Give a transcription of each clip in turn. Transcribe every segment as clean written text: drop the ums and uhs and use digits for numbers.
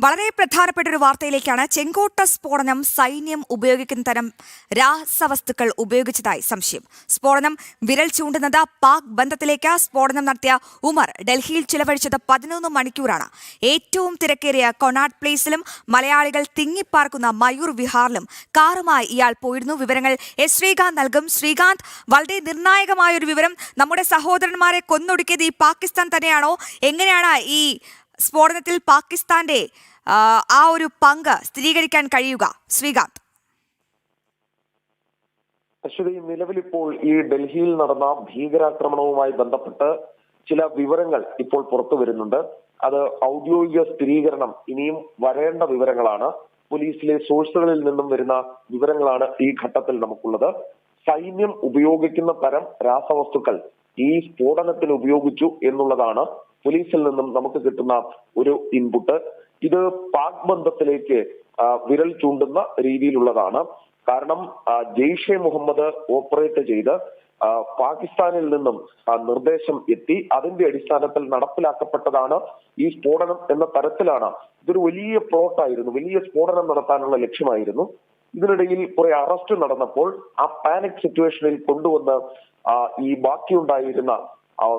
വളരെ പ്രധാനപ്പെട്ട ഒരു വാർത്തയിലേക്കാണ്. ചെങ്കോട്ട സ്ഫോടനം സൈന്യം ഉപയോഗിക്കുന്ന തരം രാസവസ്തുക്കൾ ഉപയോഗിച്ചതായി സംശയം. സ്ഫോടനം വിരൽ ചൂണ്ടുന്നത് പാക് ബന്ധത്തിലേക്ക്. സ്ഫോടനം നടത്തിയ ഉമർ ഡൽഹിയിൽ ചിലവഴിച്ചത് 11 മണിക്കൂറാണ്. ഏറ്റവും തിരക്കേറിയ കൊണാട്ട് പ്ലേസിലും മലയാളികൾ തിങ്ങിപ്പാർക്കുന്ന മയൂർ വിഹാറിലും കാറുമായി ഇയാൾ പോയിരുന്നു. വിവരങ്ങൾ എസ് ശ്രീകാന്ത് നൽകും. ശ്രീകാന്ത്, വളരെ നിർണായകമായ ഒരു വിവരം. നമ്മുടെ സഹോദരന്മാരെ കൊന്നൊടുക്കിയത് ഈ പാകിസ്ഥാൻ തന്നെയാണോ? എങ്ങനെയാണ് ഈ സ്ഫോടനത്തിൽ പാകിസ്ഥാന്റെ ആ ഒരു പങ്ക് സ്ഥിരീകരിക്കാൻ കഴിയുക? ശ്രീകാന്ത്. അശ്വതി, നിലവിലിപ്പോൾ ഈ ഡൽഹിയിൽ നടന്ന ഭീകരാക്രമണവുമായി ബന്ധപ്പെട്ട് ചില വിവരങ്ങൾ ഇപ്പോൾ പുറത്തു വരുന്നുണ്ട്. അത് ഔദ്യോഗിക സ്ഥിരീകരണം ഇനിയും വരേണ്ട വിവരങ്ങളാണ്. പോലീസിലെ സോഴ്സുകളിൽ നിന്നും വരുന്ന വിവരങ്ങളാണ് ഈ ഘട്ടത്തിൽ നമുക്കുള്ളത്. സൈന്യം ഉപയോഗിക്കുന്ന തരം രാസവസ്തുക്കൾ ഈ സ്ഫോടനത്തിന് ഉപയോഗിച്ചു എന്നുള്ളതാണ് പോലീസിൽ നിന്നും നമുക്ക് കിട്ടുന്ന ഒരു ഇൻപുട്ട്. ഇത് പാക് ബന്ധത്തിലേക്ക് വിരൽ ചൂണ്ടുന്ന രീതിയിലുള്ളതാണ്. കാരണം ജെയ്ഷെ മുഹമ്മദ് ഓപ്പറേറ്റ് ചെയ്ത് പാകിസ്ഥാനിൽ നിന്നും നിർദ്ദേശം എത്തി അതിന്റെ അടിസ്ഥാനത്തിൽ നടപ്പിലാക്കപ്പെട്ടതാണ് ഈ സ്ഫോടനം എന്ന തരത്തിലാണ്. ഇതൊരു വലിയ പ്ലോട്ടായിരുന്നു, വലിയ സ്ഫോടനം നടത്താനുള്ള ലക്ഷ്യമായിരുന്നു. ഇതിനിടയിൽ കുറെ അറസ്റ്റ് നടന്നപ്പോൾ ആ പാനിക് സിറ്റുവേഷനിൽ കൊണ്ടുവന്ന് ഈ ബാക്കിയുണ്ടായിരുന്ന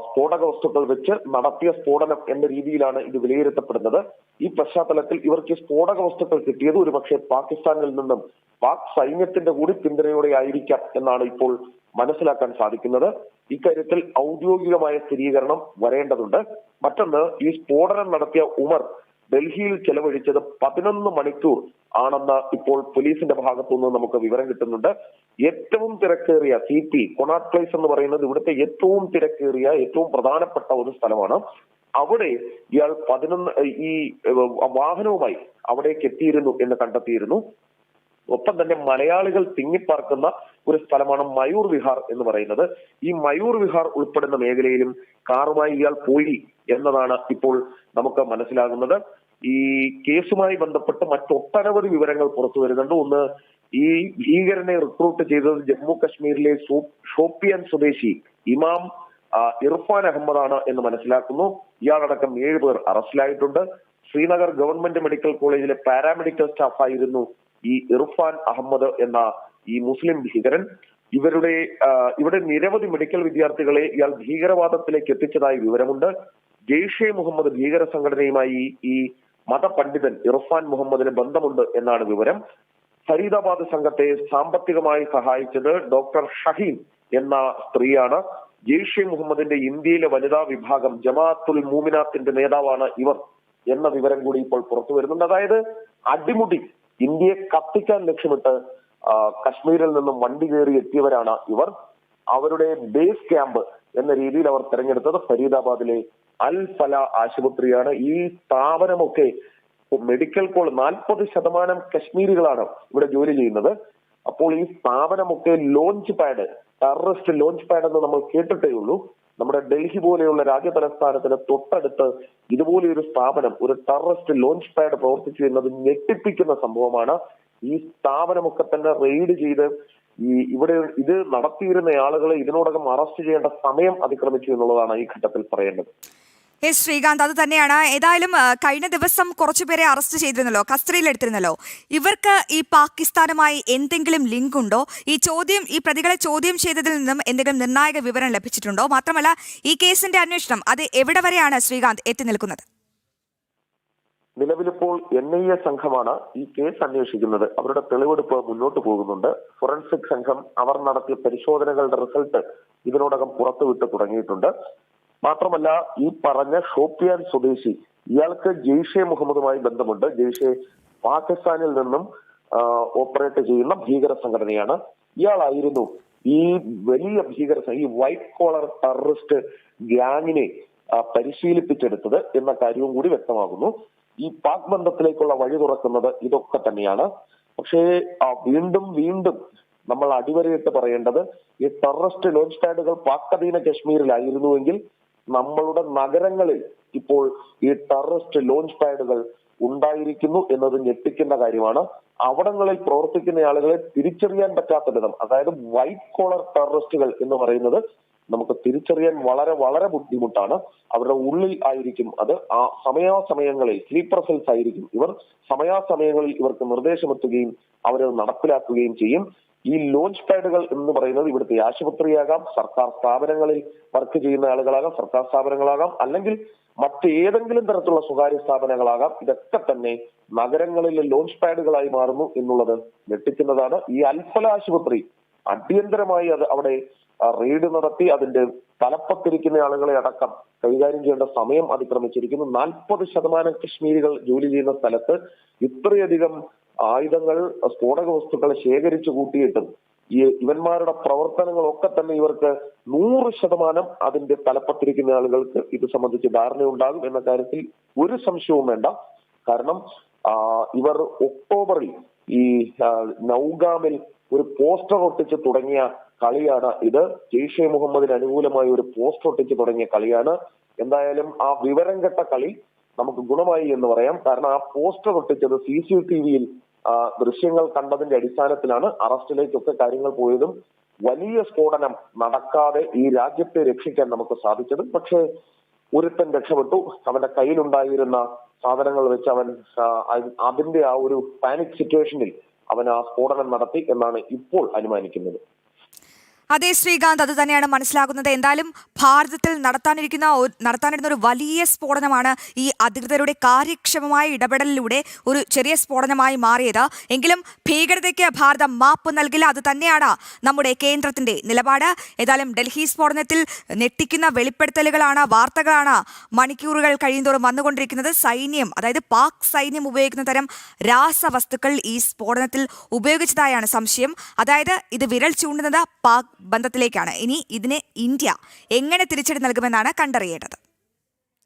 സ്ഫോടക വസ്തുക്കൾ വെച്ച് നടത്തിയ സ്ഫോടനം എന്ന രീതിയിലാണ് ഇത് വിലയിരുത്തപ്പെടുന്നത്. ഈ പശ്ചാത്തലത്തിൽ ഇവർക്ക് സ്ഫോടക വസ്തുക്കൾ കിട്ടിയത് ഒരുപക്ഷെ പാകിസ്ഥാനിൽ നിന്നും പാക് സൈന്യത്തിന്റെ കൂടി പിന്തുണയോടെ ആയിരിക്കാം എന്നാണ് ഇപ്പോൾ മനസ്സിലാക്കാൻ സാധിക്കുന്നത്. ഇക്കാര്യത്തിൽ ഔദ്യോഗികമായ സ്ഥിരീകരണം വരേണ്ടതുണ്ട്. മറ്റൊന്ന്, ഈ സ്ഫോടനം നടത്തിയ ഉമർ ഡൽഹിയിൽ ചെലവഴിച്ചത് 11 മണിക്കൂർ ആണെന്ന് ഇപ്പോൾ പോലീസിന്റെ ഭാഗത്തുനിന്ന് നമുക്ക് വിവരം കിട്ടുന്നുണ്ട്. ഏറ്റവും തിരക്കേറിയ CP കൊണാട്ട് പ്ലേസ് എന്ന് പറയുന്നത് ഇവിടുത്തെ ഏറ്റവും തിരക്കേറിയ ഏറ്റവും പ്രധാനപ്പെട്ട ഒരു സ്ഥലമാണ്. അവിടെ ഇയാൾ 11 ഈ വാഹനവുമായി അവിടേക്ക് എത്തിയിരുന്നു എന്ന് കണ്ടെത്തിയിരുന്നു. ഒപ്പം തന്നെ മലയാളികൾ തിങ്ങിപ്പാർക്കുന്ന ഒരു സ്ഥലമാണ് മയൂർ വിഹാർ എന്ന് പറയുന്നത്. ഈ മയൂർ വിഹാർ ഉൾപ്പെടുന്ന മേഖലയിലും കാറുമായി ഇയാൾ പോയി എന്നതാണ് ഇപ്പോൾ നമുക്ക് മനസ്സിലാകുന്നത്. ഈ കേസുമായി ബന്ധപ്പെട്ട് മറ്റൊട്ടനവധി വിവരങ്ങൾ പുറത്തു വരുന്നുണ്ട്. ഒന്ന്, ഈ ഭീകരനെ റിക്രൂട്ട് ചെയ്തത് ജമ്മു കശ്മീരിലെ ഷോപ്പിയാൻ സ്വദേശി ഇമാം ഇർഫാൻ അഹമ്മദാണ് എന്ന് മനസ്സിലാക്കുന്നു. ഇയാളടക്കം 7 പേർ അറസ്റ്റിലായിട്ടുണ്ട്. ശ്രീനഗർ ഗവൺമെന്റ് മെഡിക്കൽ കോളേജിലെ പാരാമെഡിക്കൽ സ്റ്റാഫായിരുന്നു ഈ ഇർഫാൻ അഹമ്മദ് എന്ന ഈ മുസ്ലിം ഭീകരൻ. ഇവിടെ നിരവധി മെഡിക്കൽ വിദ്യാർത്ഥികളെ ഇയാൾ ഭീകരവാദത്തിലേക്ക് എത്തിച്ചതായി വിവരമുണ്ട്. ജെയ്ഷെ മുഹമ്മദ് ഭീകര സംഘടനയുമായി ഈ മതപണ്ഡിതൻ ഇർഫാൻ മുഹമ്മദിന് ബന്ധമുണ്ട് എന്നാണ് വിവരം. ഫരീദാബാദ് സംഘത്തെ സാമ്പത്തികമായി സഹായിച്ചത് ഡോക്ടർ ഷഹീൻ എന്ന സ്ത്രീയാണ്. ജെയ്ഷെ മുഹമ്മദിന്റെ ഇന്ത്യയിലെ വനിതാ വിഭാഗം ജമാഅത്തുൽ മൂമിനാത്തിന്റെ നേതാവാണ് ഇവർ എന്ന വിവരം കൂടി ഇപ്പോൾ പുറത്തു വരുന്നുണ്ട്. അതായത് അടിമുടി ഇന്ത്യയെ കത്തിക്കാൻ ലക്ഷ്യമിട്ട് കശ്മീരിൽ നിന്നും വണ്ടി കയറി എത്തിയവരാണ് ഇവർ. അവരുടെ ബേസ് ക്യാമ്പ് എന്ന രീതിയിൽ അവർ തെരഞ്ഞെടുത്തത് ഫരീദാബാദിലെ അൽ ഫല ആശുപത്രിയാണ്. ഈ സ്ഥാപനമൊക്കെ മെഡിക്കൽ കോളേജ് 40% കശ്മീരികളാണ് ഇവിടെ ജോലി ചെയ്യുന്നത്. അപ്പോൾ ഈ സ്ഥാപനമൊക്കെ launch pad, terrorist launch pad എന്ന് നമ്മൾ കേട്ടിട്ടേ ഉള്ളൂ. നമ്മുടെ ഡൽഹി പോലെയുള്ള രാജ്യതലസ്ഥാനത്തിന് തൊട്ടടുത്ത് ഇതുപോലെയൊരു സ്ഥാപനം, ഒരു ടെററിസ്റ്റ് ലോഞ്ച് പാഡ് പ്രവർത്തിച്ചു എന്നത് ഞെട്ടിപ്പിക്കുന്ന സംഭവമാണ്. ഈ സ്ഥാപനമൊക്കെ തന്നെ റെയ്ഡ് ചെയ്ത് ഇവിടെ ഇത് നടത്തിയിരുന്ന ആളുകളെ ഇതിനോടകം അറസ്റ്റ് ചെയ്യേണ്ട സമയം അതിക്രമിച്ചു എന്നുള്ളതാണ് ഈ ഘട്ടത്തിൽ പറയേണ്ടത്. എസ് ശ്രീകാന്ത്, അത് തന്നെയാണ്. ഏതായാലും കഴിഞ്ഞ ദിവസം കുറച്ചുപേരെ അറസ്റ്റ് ചെയ്തിരുന്നല്ലോ, കസ്റ്റഡിയിലെടുത്തിരുന്നല്ലോ. ഇവർക്ക് ഈ പാകിസ്ഥാനുമായി എന്തെങ്കിലും ലിങ്ക് ഉണ്ടോ? ഈ പ്രതികളെ ചോദ്യം ചെയ്തതിൽ നിന്നും എന്തെങ്കിലും നിർണായക വിവരം ലഭിച്ചിട്ടുണ്ടോ? മാത്രമല്ല, ഈ കേസിന്റെ അന്വേഷണം അത് എവിടെ വരെയാണ് ശ്രീകാന്ത് എത്തി നിൽക്കുന്നത്? നിലവിലിപ്പോൾ NIA സംഘമാണ് ഈ കേസ് അന്വേഷിക്കുന്നത്. അവരുടെ തെളിവെടുപ്പ് മുന്നോട്ട് പോകുന്നുണ്ട്. ഫോറൻസിക് സംഘം അവർ നടത്തിയ പരിശോധനകളുടെ റിസൾട്ട് ഇതിനോടകം പുറത്തുവിട്ട് തുടങ്ങിയിട്ടുണ്ട്. മാത്രമല്ല, ഈ പറഞ്ഞ ഷോപ്പിയാൻ സ്വദേശി ഇയാൾക്ക് ജെയ്ഷെ മുഹമ്മദുമായി ബന്ധമുണ്ട്. ജെയ്ഷെ പാകിസ്ഥാനിൽ നിന്നും ഓപ്പറേറ്റ് ചെയ്യുന്ന ഭീകര സംഘടനയാണ്. ഇയാളായിരുന്നു ഈ വലിയ ഈ വൈറ്റ് കോളർ ടെററിസ്റ്റ് ഗ്യാങ്ങിനെ പരിശീലിപ്പിച്ചെടുത്തത് എന്ന കാര്യവും കൂടി വ്യക്തമാകുന്നു. ഈ പാക് ബന്ധത്തിലേക്കുള്ള വഴി തുറക്കുന്നത് ഇതൊക്കെ തന്നെയാണ്. പക്ഷേ വീണ്ടും നമ്മൾ അടിവരയിട്ട് പറയേണ്ടത്, ഈ ടെററിസ്റ്റ് ലോഞ്ച് പാഡുകൾ പാക് അധീന കശ്മീരിലായിരുന്നുവെങ്കിൽ നമ്മളുടെ നഗരങ്ങളിൽ ഇപ്പോൾ ഈ ടെററിസ്റ്റ് ലോഞ്ച് പാഡുകൾ ഉണ്ടായിരിക്കുന്നു എന്നത് ഞെട്ടിക്കുന്ന കാര്യമാണ്. അവിടങ്ങളിൽ പ്രവർത്തിക്കുന്ന ആളുകളെ തിരിച്ചറിയാൻ പറ്റാത്ത വിധം, അതായത് വൈറ്റ് കോളർ ടെററിസ്റ്റുകൾ എന്ന് പറയുന്നത് നമുക്ക് തിരിച്ചറിയാൻ വളരെ വളരെ ബുദ്ധിമുട്ടാണ്. അവരുടെ ഉള്ളിൽ ആയിരിക്കും അത്. ആ സമയാസമയങ്ങളിൽ സ്ലീപ്പർ സെൽസ് ആയിരിക്കും ഇവർ. സമയാസമയങ്ങളിൽ ഇവർക്ക് നിർദ്ദേശമെത്തുകയും അവരത് നടപ്പിലാക്കുകയും ചെയ്യും. ഈ ലോഞ്ച് പാഡുകൾ എന്ന് പറയുന്നത് ഇവിടുത്തെ ആശുപത്രിയാകാം, സർക്കാർ സ്ഥാപനങ്ങളിൽ വർക്ക് ചെയ്യുന്ന ആളുകളാകാം, സർക്കാർ സ്ഥാപനങ്ങളാകാം, അല്ലെങ്കിൽ മറ്റേതെങ്കിലും തരത്തിലുള്ള സ്വകാര്യ സ്ഥാപനങ്ങളാകാം. ഇതൊക്കെ തന്നെ നഗരങ്ങളിലെ ലോഞ്ച് പാഡുകളായി മാറുന്നു എന്നുള്ളത് ഞെട്ടിക്കുന്നതാണ്. ഈ അൽഫല ആശുപത്രി അടിയന്തരമായി അത് അവിടെ റെയ്ഡ് നടത്തി അതിന്റെ തലപ്പത്തിരിക്കുന്ന ആളുകളെ അടക്കം കൈകാര്യം ചെയ്യേണ്ട സമയം അതിക്രമിച്ചിരിക്കുന്നു. 40% കശ്മീരികൾ ജോലി ചെയ്യുന്ന സ്ഥലത്ത് ഇത്രയധികം ആയുധങ്ങൾ, സ്ഫോടക വസ്തുക്കൾ ശേഖരിച്ചു കൂട്ടിയിട്ടും ഇവന്മാരുടെ പ്രവർത്തനങ്ങളൊക്കെ തന്നെ ഇവർക്ക് 100% അതിന്റെ തലപ്പത്തിരിക്കുന്ന ആളുകൾക്ക് ഇത് സംബന്ധിച്ച് ധാരണയുണ്ടാകും എന്ന കാര്യത്തിൽ ഒരു സംശയവും വേണ്ട. കാരണം ഇവർ ഒക്ടോബറിൽ ഈ നൌഗാമിൽ ഒരു പോസ്റ്റർ ഒട്ടിച്ച് തുടങ്ങിയ കളിയാണ് ഇത്. ജെയ്ഷെ മുഹമ്മദിന് അനുകൂലമായി ഒരു പോസ്റ്റർ ഒട്ടിച്ച് തുടങ്ങിയ കളിയാണ്. എന്തായാലും ആ വിവരം കെട്ട കളി നമുക്ക് ഗുണമായി എന്ന് പറയാം. കാരണം ആ പോസ്റ്റർ ഒട്ടിച്ചത് CCTVയിൽ ദൃശ്യങ്ങൾ കണ്ടതിന്റെ അടിസ്ഥാനത്തിലാണ് അറസ്റ്റിലേക്കൊക്കെ കാര്യങ്ങൾ പോയതും വലിയ സ്ഫോടനം നടക്കാതെ ഈ രാജ്യത്തെ രക്ഷിക്കാൻ നമുക്ക് സാധിച്ചതും. പക്ഷേ ഒരുത്തൻ രക്ഷപ്പെട്ടു. അവന്റെ കയ്യിലുണ്ടായിരുന്ന സാധനങ്ങൾ വെച്ച് അവൻ അതിന്റെ ആ ഒരു പാനിക് സിറ്റുവേഷനിൽ അവൻ ആ സ്ഫോടനം നടത്തി എന്നാണ് ഇപ്പോൾ അനുമാനിക്കുന്നത്. അതെ ശ്രീകാന്ത്, അത് തന്നെയാണ് മനസ്സിലാകുന്നത്. എന്തായാലും ഭാരതത്തിൽ നടത്താനിരുന്ന ഒരു വലിയ സ്ഫോടനമാണ് ഈ അധികൃതരുടെ കാര്യക്ഷമമായ ഇടപെടലിലൂടെ ഒരു ചെറിയ സ്ഫോടനമായി മാറിയത്. എങ്കിലും ഭീകരതയ്ക്ക് ഭാരതം മാപ്പ് നൽകില്ല. അത് തന്നെയാണ് നമ്മുടെ കേന്ദ്രത്തിന്റെ നിലപാട്. ഏതായാലും ഡൽഹി സ്ഫോടനത്തിൽ ഞെട്ടിക്കുന്ന വെളിപ്പെടുത്തലുകളാണ്, വാർത്തകളാണ് മണിക്കൂറുകൾ കഴിയുന്തോറും വന്നുകൊണ്ടിരിക്കുന്നത്. സൈന്യം, അതായത് പാക് സൈന്യം ഉപയോഗിക്കുന്ന തരം രാസവസ്തുക്കൾ ഈ സ്ഫോടനത്തിൽ ഉപയോഗിച്ചതായാണ് സംശയം. അതായത് ഇത് വിരൽ ചൂണ്ടുന്നത് പാക് ബന്ധത്തിലേക്കാണ്. ഇനി ഇതിന് ഇന്ത്യ എങ്ങനെ തിരിച്ചടി നൽകുമെന്നാണ് കണ്ടറിയേണ്ടത്.